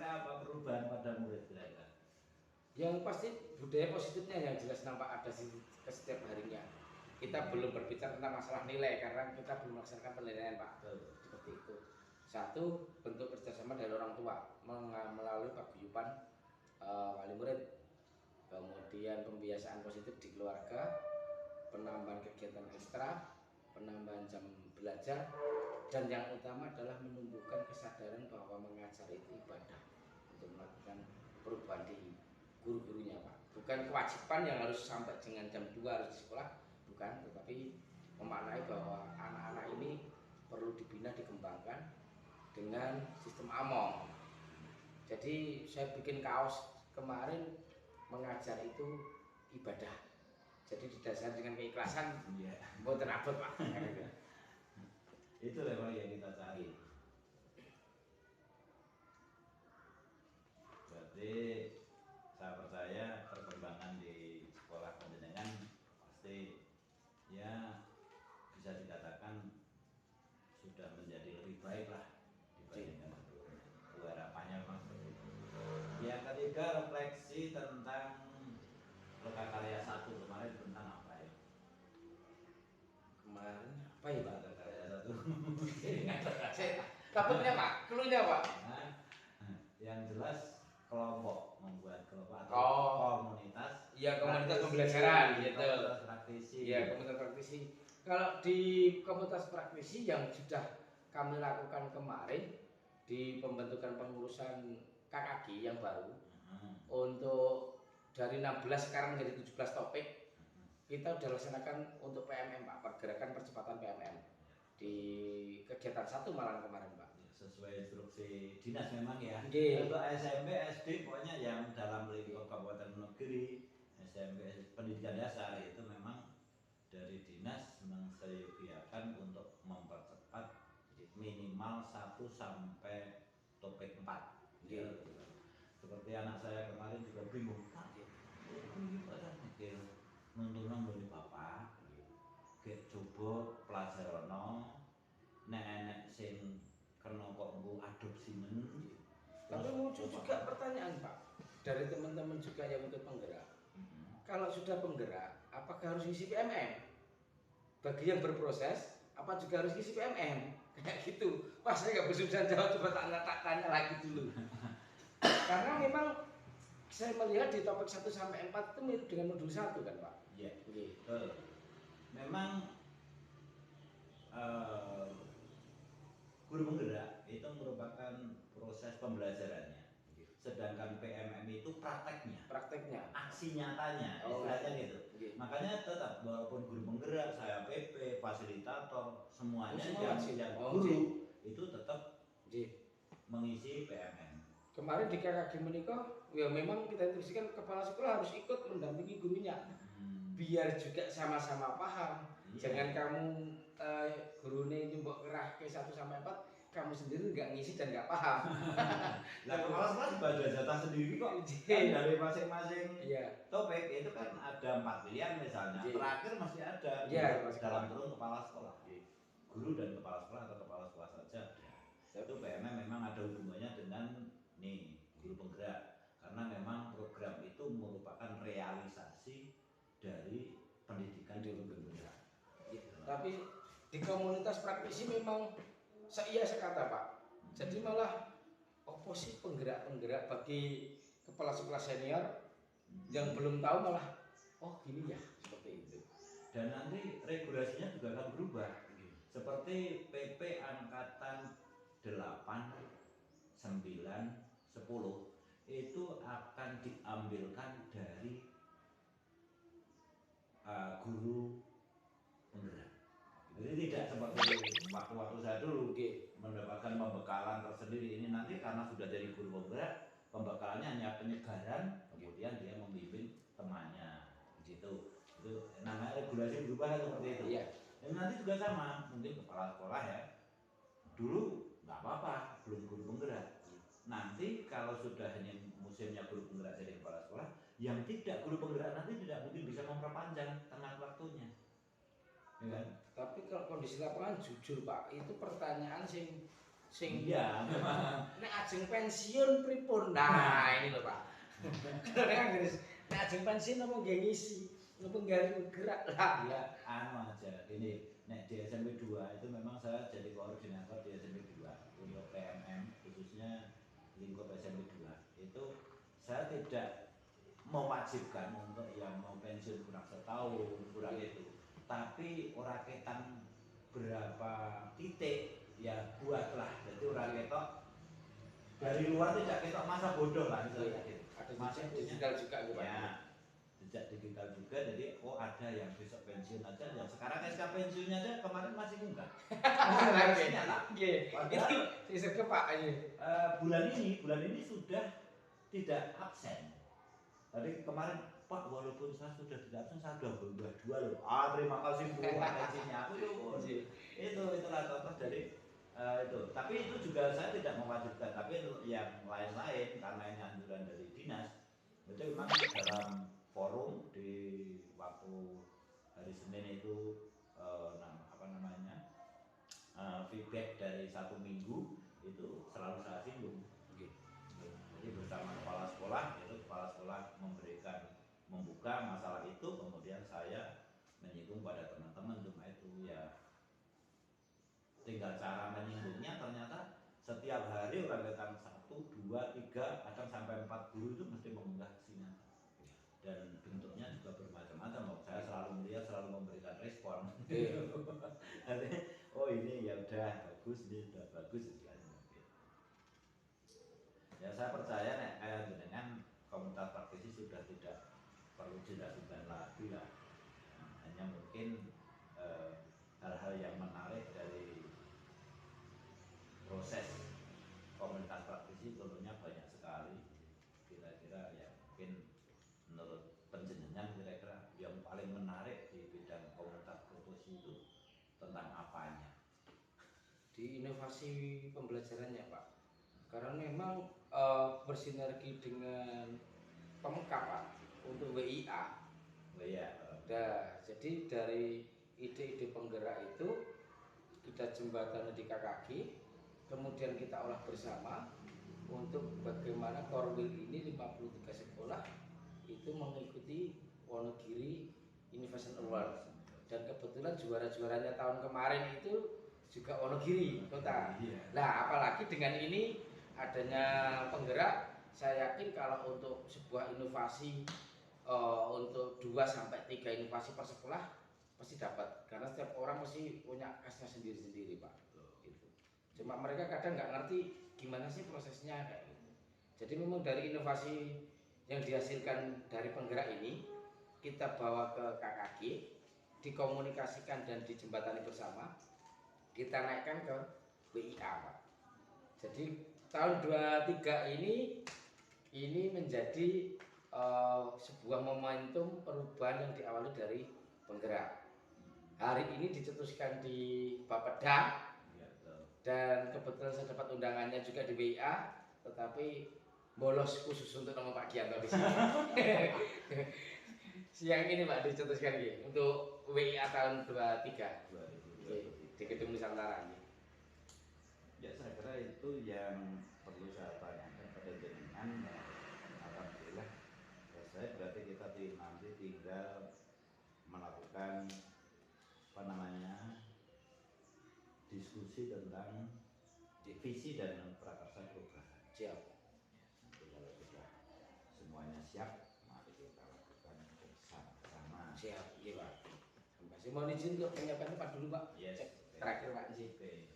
kira-kira apa perubahan pada murid kira-kira? Yang pasti budaya positifnya yang jelas nampak ada ke setiap harinya. Kita belum berbicara tentang masalah nilai karena kita belum melaksanakan penilaian Pak. Seperti itu. Satu, bentuk kerjasama dari orang tua melalui paguyuban wali murid, kemudian pembiasaan positif di keluarga, penambahan kegiatan ekstra, penambahan jam belajar, dan yang utama adalah menumbuhkan kesadaran bahwa mengajar itu ibadah untuk melakukan perubahan di guru-gurunya Pak. Bukan kewajiban yang harus sampai dengan jam 2 harus di sekolah, bukan, tetapi memaknai bahwa anak-anak ini perlu dibina, dikembangkan dengan sistem among. Jadi saya bikin kaos kemarin, mengajar itu ibadah. Jadi didasarkan dengan keikhlasan, mboten abot Pak. Itu memang yang kita cari. Berarti saya percaya perkembangan di sekolah pendidikan pasti ya bisa dikatakan sudah menjadi lebih baik lah dibandingkan sebelumnya. Itu harapannya memang seperti itu. Yang ketiga, refleksi tentang Lokakarya 1 kemarin tentang apa ya? Kemarin apa ya Pak? Lokakarya 1. Takutnya Pak, keluarnya Pak. Nah, yang jelas kelompok, membuat kelompok atau komunitas. Iya, komunitas pembelajaran gitu. Komunitas praktisi. Iya, komunitas praktisi. Kalau di komunitas praktisi yang sudah kami lakukan kemarin di pembentukan pengurusan KKG yang baru, untuk dari 16 sekarang menjadi 17 topik, kita sudah laksanakan untuk PMM Pak, pergerakan percepatan PMM di kegiatan 1 malam kemarin Pak. Sesuai instruksi dinas memang ya. Okay. Untuk SMP, SD pokoknya yang dalam lingkup kabupaten negeri, SMP pendidikan dasar itu memang dari dinas menseyogiakan untuk mempercepat minimal 1 sampai topik 4. Okay. Ya, seperti anak saya kemarin juga bingung. Nuntunan dari bapak, kayak coba pelajarono, nek sing karena kok bu adopsimen. Tapi muncul juga pertanyaan Pak dari teman-teman juga yang untuk penggerak. Kalau sudah penggerak, apakah harus isi PMM? Bagi yang berproses, apa juga harus isi PMM? Kayak gitu. Wah, saya nggak bisa jawab, coba tanya lagi dulu. Karena memang saya melihat di topik 1 sampai 4 itu mirip dengan modul 1 kan Pak? Iya. Memang guru penggerak itu merupakan proses pembelajarannya. Sedangkan PMM itu prakteknya, aksi nyatanya, istilahnya gitu. Makanya tetap walaupun guru penggerak, saya PP, fasilitator, semuanya yang guru itu tetap mengisi PMM. Kemarin di KKG menikah, ya memang kita instruksikan kepala sekolah harus ikut mendampingi gurunya, biar juga sama-sama paham. Jangan kamu gurune nyumbuk kerah ke 1 sampai 4, kamu sendiri nggak ngisi dan nggak paham. Nah, kepala sekolah juga ada jatah sendiri kok. Kan dari masing-masing topik itu kan ada 4 pilihan misalnya. Terakhir masih ada dalam turun kepala sekolah. Guru dan kepala sekolah atau kepala sekolah saja. Itu PMM memang ada hubungannya dengan guru penggerak. Karena memang program itu merupakan realisasi dari pendidikan di guru penggerak. Tapi di komunitas praktisi memang saya kata Pak. Jadi malah oposisi penggerak-penggerak bagi kepala sekolah senior yang belum tahu malah gini ya, seperti itu. Dan nanti regulasinya juga akan berubah. Seperti PP angkatan 8, 9, 10 itu akan diambilkan dari guru penggerak. Jadi tidak seperti waktu-waktu saya dulu mendapatkan pembekalan tersendiri. Ini nanti karena sudah jadi guru penggerak, pembekalannya hanya penyegaran, kemudian dia membimbing temannya, gitu. Itu namanya regulasi berubah seperti itu. Dan nanti juga sama, mungkin kepala sekolah ya. Dulu nggak apa-apa, belum guru penggerak. Nanti kalau sudah hanya musimnya guru penggerak jadi kepala sekolah, yang tidak guru penggerak nanti tidak mungkin bisa memperpanjang tengah waktunya. Ya kan? Tapi kalau kondisi lapangan jujur Pak, itu pertanyaan sing Iya, memang. nek ajeng pensiun pripun. Nah, ini lho Pak. Kadang nek ajeng pensiun apa nggih ngisi, apa nggak gerak lah. Ya, anu aja. Ini nek di SMP 2 itu memang saya jadi koordinator di SMP 2 untuk PMM khususnya lingkup SMP 2. Itu saya tidak mewajibkan untuk yang mau pensiun kurang setahun, kurang itu. Tapi orang ketan berapa titik ya buatlah. Jadi orang ketok dari luar tidak ketok masa bodoh lah misalnya gitu. Ada Masih jejak punya digital juga gitu Pak. ya jejak digital juga, jadi oh ada yang besok pensiun aja, yang sekarang SK pensiunnya aja kemarin masih munggah. Harusnya lah. Nggih. Padahal Iki sing Pak ini. bulan ini sudah tidak absen. Tadi kemarin Pak, walaupun saya sudah tidak absen, saya sudah berubah 2 loh. Terima kasih Bu, atensinya aku itulah contoh dari itu. Tapi itu juga saya tidak mewajibkan. Tapi yang lain-lain karena ini anjuran dari dinas, itu memang dalam forum di waktu hari Senin itu feedback dari 1 minggu itu selalu saya singgung. Jadi bersama kepala sekolah, itu kepala sekolah membuka masalah itu, kemudian saya menyinggung pada teman-teman cuma itu ya. Tinggal cara menyinggungnya, ternyata setiap hari orang datang 1, 2, 3, kadang sampai 4 guru itu mesti mengunggah sinyal. Dan bentuknya juga bermacam-macam. Saya selalu melihat, selalu memberikan respon. Oh ini ya udah bagus, ini udah bagus istilahnya. Ya saya percaya nek kayak dengan komunitas praktisi sudah tidak perlu diragukan lagi lah. Hanya mungkin hal-hal yang menarik dari proses komunitas praktisi tentunya banyak sekali. Kira-kira ya mungkin menurut penjenengan kira-kira yang paling menarik di bidang komunitas praktisi itu tentang apanya? Di inovasi pembelajarannya Pak. Karena memang bersinergi dengan Pemkap Pak untuk WIA. Oh iya. Nah, jadi dari ide-ide penggerak itu kita jembatani di KKG, kemudian kita olah bersama untuk bagaimana Korwil ini 53 sekolah itu mengikuti Wonogiri Innovation Award, dan kebetulan juara-juaranya tahun kemarin itu juga Wonogiri kota. Nah, apalagi dengan ini adanya penggerak, saya yakin kalau untuk sebuah inovasi untuk 2 sampai 3 inovasi per sekolah pasti dapat, karena setiap orang mesti punya khasnya sendiri-sendiri Pak. Gitu. Cuma mereka kadang nggak ngerti gimana sih prosesnya kayak gitu. Jadi memang dari inovasi yang dihasilkan dari penggerak ini kita bawa ke KKG, dikomunikasikan dan dijembatani bersama, kita naikkan ke WIA Pak. Jadi tahun 23 ini menjadi sebuah momentum perubahan yang diawali dari penggerak. Hari ini dicetuskan di Bapeda, dan kebetulan saya dapat undangannya juga di WIA, tetapi bolos khusus untuk nama Pak Gianto di sini. Siang ini Pak dicetuskan gitu untuk WIA tahun 23 di Gedung Nusantara. Ya saya kira itu yang perlu saya tanyakan pada jenengan. Alhamdulillah selesai, berarti kita nanti tinggal melakukan diskusi tentang visi dan prakarsa perubahan. Siap. Nanti kalau sudah semuanya siap, mari kita lakukan bersama-sama. Siap, iya Pak. Terima kasih. Mohon izin untuk menyiapkan tempat dulu Pak. Yes. Terakhir Pak izin. Okay.